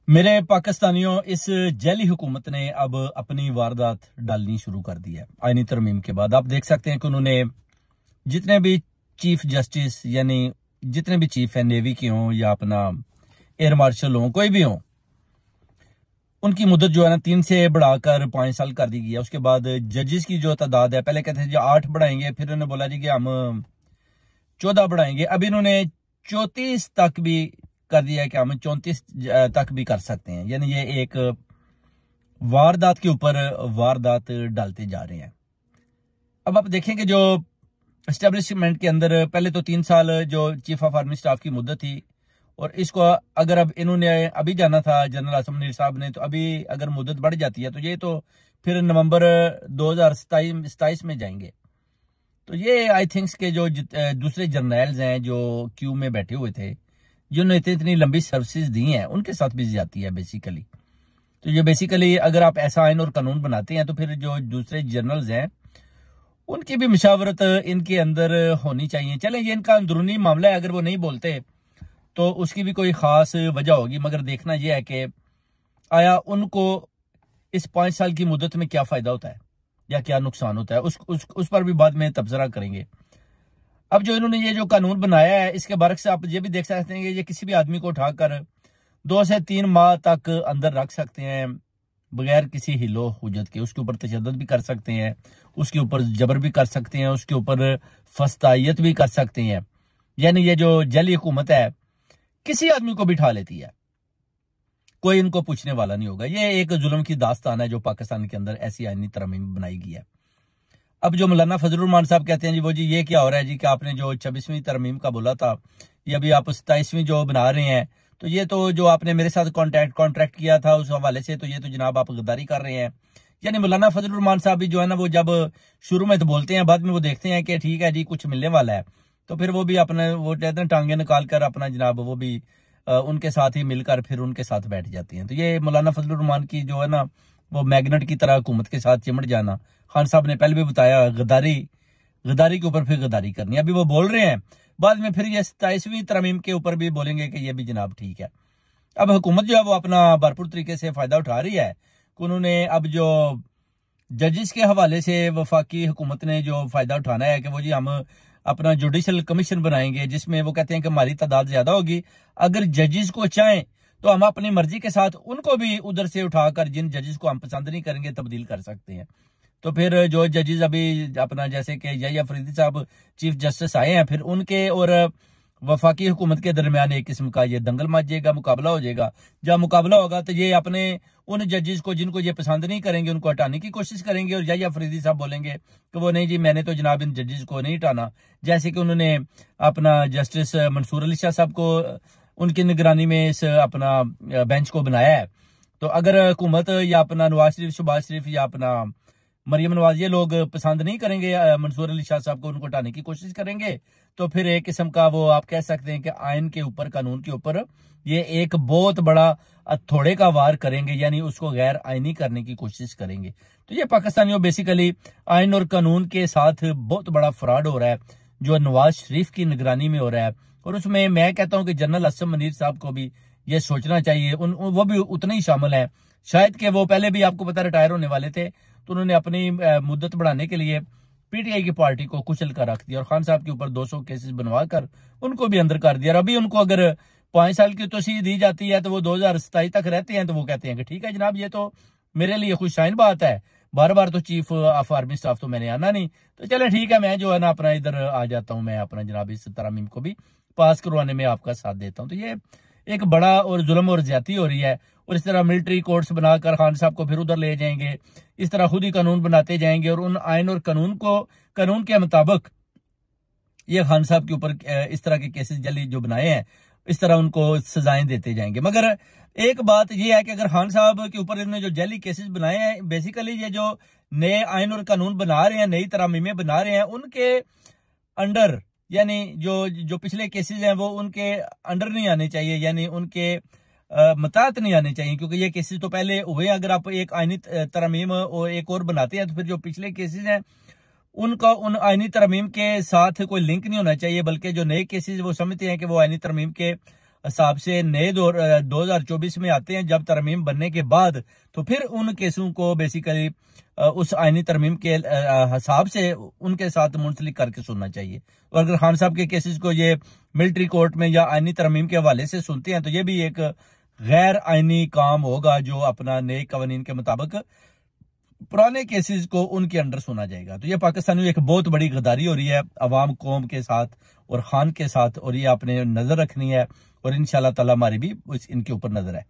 मेरे पाकिस्तानियों, इस जैली हुकूमत ने अब अपनी वारदात डालनी शुरू कर दी है। आईनी तरमीम के बाद आप देख सकते हैं कि उन्होंने जितने भी चीफ जस्टिस यानी जितने भी चीफ है नेवी के हों या अपना एयर मार्शल हों, कोई भी हों, उनकी मुद्दत जो है ना 3 से बढ़ाकर 5 साल कर दी गई है। उसके बाद जजेस की जो तादाद है, पहले कहते थे जी 8 बढ़ाएंगे, फिर उन्होंने बोला जी कि हम 14 बढ़ाएंगे। अभी इन्होंने 34 तक भी कर दिया है कि हम 34 तक भी कर सकते हैं। यानी ये एक वारदात के ऊपर वारदात डालते जा रहे हैं। अब आप देखें कि जो एस्टेब्लिशमेंट के अंदर पहले तो 3 साल जो चीफ ऑफ आर्मी स्टाफ की मुद्दत थी, और इसको अगर अब इन्होंने अभी जाना था जनरल आसिम मुनीर साहब ने, तो अभी अगर मुद्दत बढ़ जाती है तो ये तो फिर नवंबर 2027 में जाएंगे। तो ये आई थिंक्स के जो दूसरे जर्नल्स हैं जो क्यू में बैठे हुए थे, जिन्होंने इतनी लंबी सर्विसेज दी हैं, उनके साथ भी जाती है बेसिकली। तो ये बेसिकली अगर आप ऐसा आइन और कानून बनाते हैं तो फिर जो दूसरे जर्नल्स हैं उनकी भी मशावरत इनके अंदर होनी चाहिए। चलें, ये इनका अंदरूनी मामला है, अगर वो नहीं बोलते तो उसकी भी कोई खास वजह होगी, मगर देखना यह है कि आया उनको इस 5 साल की मुद्दत में क्या फायदा होता है या क्या नुकसान होता है, उस पर भी बाद में तबसरा करेंगे। अब जो इन्होंने ये जो कानून बनाया है, इसके बारे से आप ये भी देख सकते हैं कि ये किसी भी आदमी को उठाकर 2 से 3 माह तक अंदर रख सकते हैं बगैर किसी हिलो हुज्जत के। उसके ऊपर तशद्दुद भी कर सकते हैं, उसके ऊपर जबर भी कर सकते हैं, उसके ऊपर फस्तायत भी कर सकते हैं। यानी ये जो जैली हुकूमत है किसी आदमी को बिठा लेती है, कोई इनको पूछने वाला नहीं होगा। ये एक जुल्म की दास्तान है जो पाकिस्तान के अंदर ऐसी आईनी तरमीम बनाई गई है। अब जो मौलाना फजलुर रहमान साहब कहते हैं जी वो जी ये क्या हो रहा है जी कि आपने जो 26वीं तरमीम का बोला था, ये अभी आप 27वीं जो बना रहे हैं, तो ये तो जो आपने मेरे साथ कॉन्ट्रैक्ट किया था उस हवाले से, तो ये तो जनाब आप गद्दारी कर रहे हैं। यानी मौलाना फजलुर रहमान साहब भी जो है ना, वो जब शुरू में तो बोलते हैं, बाद में वो देखते हैं कि ठीक है जी कुछ मिलने वाला है, तो फिर वो भी अपने वो कहते हैं टांगे निकाल कर अपना जनाब वो भी उनके साथ ही मिलकर फिर उनके साथ बैठ जाती हैं। तो ये मौलाना फजलुर रहमान की जो है ना, वो मैग्नेट की तरह हुकूमत के साथ चिमट जाना। खान साहब ने पहले भी बताया गद्दारी के ऊपर फिर गद्दारी करनी। अभी वो बोल रहे हैं, बाद में फिर ये 27वीं तरमीम के ऊपर भी बोलेंगे कि ये भी जनाब ठीक है। अब हुकूमत जो है वो अपना भरपूर तरीके से फायदा उठा रही है कि उन्होंने अब जो जजेस के हवाले से वफाकी हुकूमत ने जो फायदा उठाना है कि वो जी हम अपना जुडिशल कमीशन बनाएंगे, जिसमें वो कहते हैं कि हमारी तादाद ज्यादा होगी, अगर जजेस को चाहें तो हम अपनी मर्जी के साथ उनको भी उधर से उठाकर जिन जजेस को हम पसंद नहीं करेंगे तब्दील कर सकते हैं। तो फिर जो जजेस अभी अपना जैसे कि यही अफरीदी साहब चीफ जस्टिस आए हैं, फिर उनके और वफाकी हुकूमत के दरमियान एक किस्म का ये दंगल मच जाएगा, मुकाबला हो जाएगा। जब मुकाबला होगा तो ये अपने उन जजेस को जिनको ये पसंद नहीं करेंगे उनको हटाने की कोशिश करेंगे, और यही अफरीदी साहब बोलेंगे कि वो नहीं जी मैंने तो जनाब इन जजेस को नहीं हटाना। जैसे कि उन्होंने अपना जस्टिस मंसूर अली शाह साहब को उनकी निगरानी में इस अपना बेंच को बनाया है। तो अगर हुकूमत या अपना नवाज शरीफ, शहबाज शरीफ या अपना मरियम नवाज ये लोग पसंद नहीं करेंगे मंसूर अली शाह साहब को, उनको हटाने की कोशिश करेंगे, तो फिर एक किस्म का वो आप कह सकते हैं कि आइन के ऊपर, कानून के ऊपर ये एक बहुत बड़ा हथौड़े का वार करेंगे, यानी उसको गैर आइनी करने की कोशिश करेंगे। तो ये पाकिस्तानियों बेसिकली आइन और कानून के साथ बहुत बड़ा फ्रॉड हो रहा है जो नवाज शरीफ की निगरानी में हो रहा है। और उसमें मैं कहता हूं कि जनरल आसिम मुनीर साहब को भी ये सोचना चाहिए, वो भी उतने ही शामिल है। शायद कि वो पहले भी आपको पता रिटायर होने वाले थे, तो उन्होंने अपनी मुद्दत बढ़ाने के लिए पीटीआई की पार्टी को कुचल कर रख दिया और खान साहब के ऊपर 200 केसेस बनवा कर उनको भी अंदर कर दिया। और अभी उनको अगर 5 साल की तोसी दी जाती है तो वो 2027 तक रहते हैं, तो वो कहते हैं कि ठीक है जनाब ये तो मेरे लिए खुशशाइन बात है, बार बार तो चीफ ऑफ आर्मी स्टाफ तो मैंने आना नहीं, तो चले ठीक है मैं जो है ना अपना इधर आ जाता हूँ, मैं अपना जनाब इस तरमीम को भी पास करवाने में आपका साथ देता हूँ। तो ये एक बड़ा और जुल्म और ज्यादती हो रही है। और इस तरह मिलिट्री कोर्ट्स बनाकर खान साहब को फिर उधर ले जाएंगे, इस तरह खुद ही कानून बनाते जाएंगे और उन आइन और कानून के मुताबिक ये खान साहब के ऊपर इस तरह के केसेस जल्दी जो बनाए हैं इस तरह उनको सजाएं देते जाएंगे। मगर एक बात यह है कि अगर खान साहब के ऊपर इन्होंने जो जैली केसेस बनाए हैं, बेसिकली ये जो नए आइन और कानून बना रहे हैं, नई तरमीमें बना रहे हैं, उनके अंडर यानी जो पिछले केसेस हैं वो उनके अंडर नहीं आने चाहिए, यानी उनके मताहत नहीं आने चाहिए, क्योंकि ये केसेस तो पहले हुए। अगर आप एक आईनी तरमीम और एक और बनाते हैं तो फिर जो पिछले केसेस हैं उनका उन आईनी तरमीम के साथ कोई लिंक नहीं होना चाहिए, बल्कि जो नए केसेस वो समझते हैं कि वो आईनी तरमीम के हिसाब से नए 2024 में आते हैं, जब तरमीम बनने के बाद, तो फिर उन केसों को बेसिकली उस आईनी तरमीम के हिसाब से उनके साथ मुंसलिक करके सुनना चाहिए। और अगर खान साहब के केसेस को ये मिलिट्री कोर्ट में या आईनी तरमीम के हवाले से सुनते हैं तो ये भी एक गैर आईनी काम होगा, जो अपना नए कवानीन के मुताबिक पुराने केसेस को उनके अंडर सुना जाएगा। तो ये पाकिस्तान में एक बहुत बड़ी गद्दारी हो रही है अवाम कौम के साथ और खान के साथ, और ये आपने नजर रखनी है, और इंशाल्लाह ताला हमारी भी इनके ऊपर नजर है।